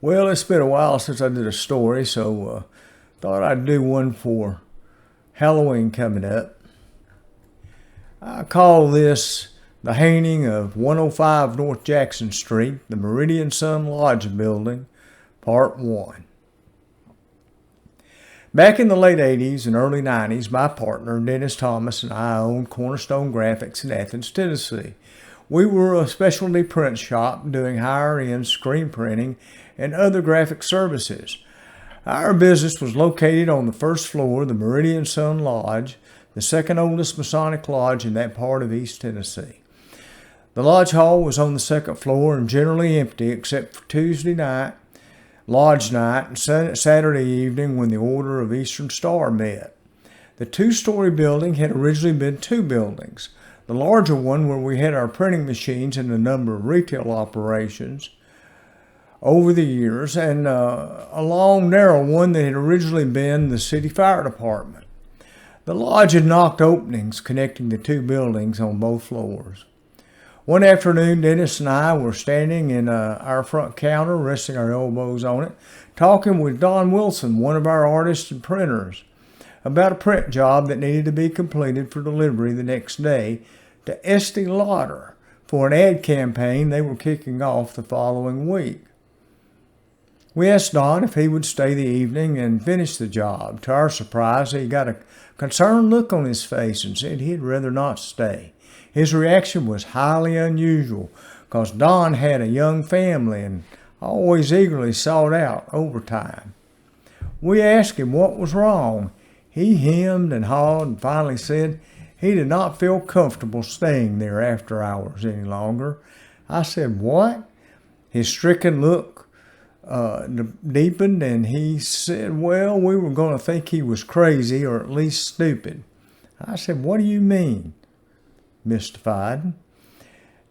Well, it's been a while since I did a story, so thought I'd do one for Halloween coming up. I call this the Hainting of 105 North Jackson Street, the Meridian Sun Lodge Building, Part 1. Back in the late 80s and early 90s, my partner, Dennis Thomas, and I owned Cornerstone Graphics in Athens, Tennessee. We were a specialty print shop doing higher-end screen printing and other graphic services. Our business was located on the first floor of the Meridian Sun Lodge, the second oldest Masonic lodge in that part of East Tennessee. The lodge hall was on the second floor and generally empty except for Tuesday night, lodge night, and Saturday evening when the Order of Eastern Star met. The two-story building had originally been two buildings. The larger one where we had our printing machines and a number of retail operations over the years, and a long, narrow one that had originally been the city fire department. The lodge had knocked openings connecting the two buildings on both floors. One afternoon, Dennis and I were standing in our front counter, resting our elbows on it, talking with Don Wilson, one of our artists and printers, about a print job that needed to be completed for delivery the next day to Estee Lauder for an ad campaign they were kicking off the following week. We asked Don if he would stay the evening and finish the job. To our surprise, he got a concerned look on his face and said he'd rather not stay. His reaction was highly unusual because Don had a young family and always eagerly sought out overtime. We asked him what was wrong. He hemmed and hawed and finally said he did not feel comfortable staying there after hours any longer. I said, "What?" His stricken look deepened, and he said, "Well, we were going to think he was crazy or at least stupid." I said, "What do you mean?" mystified.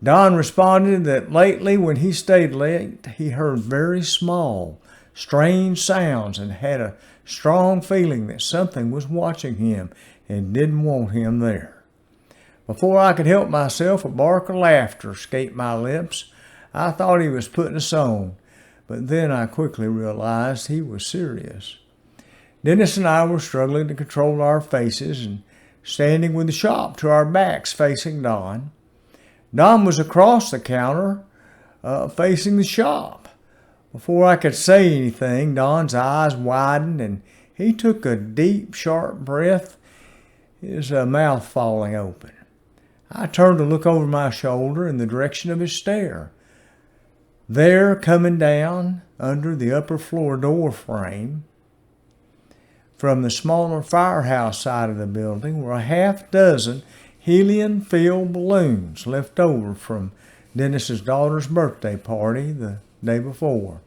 Don responded that lately when he stayed late, he heard very small, strange sounds and had a strong feeling that something was watching him and didn't want him there. Before I could help myself, a bark of laughter escaped my lips. I thought he was putting us on, but then I quickly realized he was serious. Dennis and I were struggling to control our faces and standing with the shop to our backs facing Don. Don was across the counter facing the shop. Before I could say anything, Don's eyes widened and he took a deep, sharp breath, his mouth falling open. I turned to look over my shoulder in the direction of his stare. There, coming down under the upper floor door frame from the smaller firehouse side of the building were a half dozen helium-filled balloons left over from Dennis's daughter's birthday party the day before.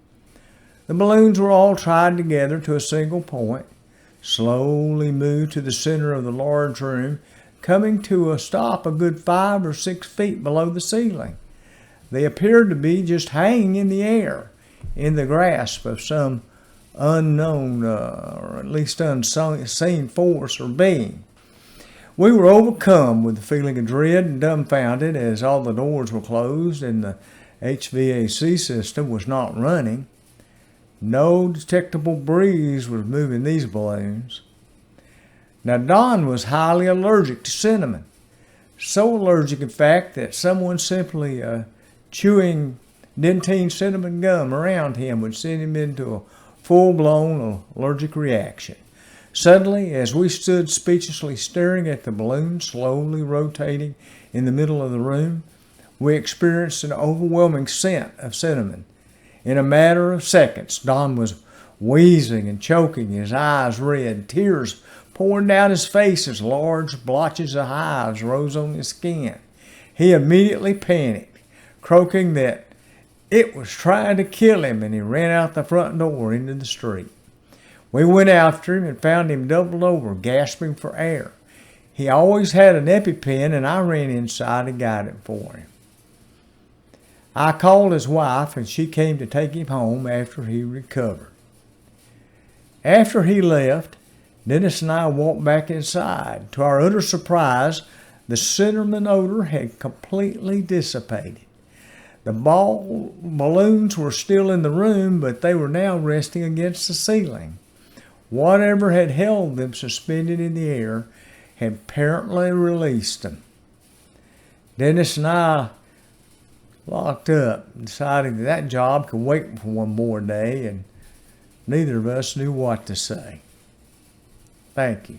The balloons were all tied together to a single point, slowly moved to the center of the large room, coming to a stop a good 5 or 6 feet below the ceiling. They appeared to be just hanging in the air, in the grasp of some unknown, or at least unseen force or being. We were overcome with the feeling of dread and dumbfounded as all the doors were closed and the HVAC system was not running. No detectable breeze was moving these balloons. Now, Don was highly allergic to cinnamon. So allergic, in fact, that someone simply chewing Dentyne cinnamon gum around him would send him into a full-blown allergic reaction. Suddenly, as we stood speechlessly staring at the balloon slowly rotating in the middle of the room, we experienced an overwhelming scent of cinnamon. In a matter of seconds, Don was wheezing and choking, his eyes red, tears pouring down his face as large blotches of hives rose on his skin. He immediately panicked, croaking that it was trying to kill him, and he ran out the front door into the street. We went after him and found him doubled over, gasping for air. He always had an EpiPen, and I ran inside to guide it for him. I called his wife, and she came to take him home after he recovered. After he left, Dennis and I walked back inside. To our utter surprise, the cinnamon odor had completely dissipated. The balloons were still in the room, but they were now resting against the ceiling. Whatever had held them suspended in the air had apparently released them. Dennis and I locked up, deciding that job could wait for one more day, and neither of us knew what to say. Thank you.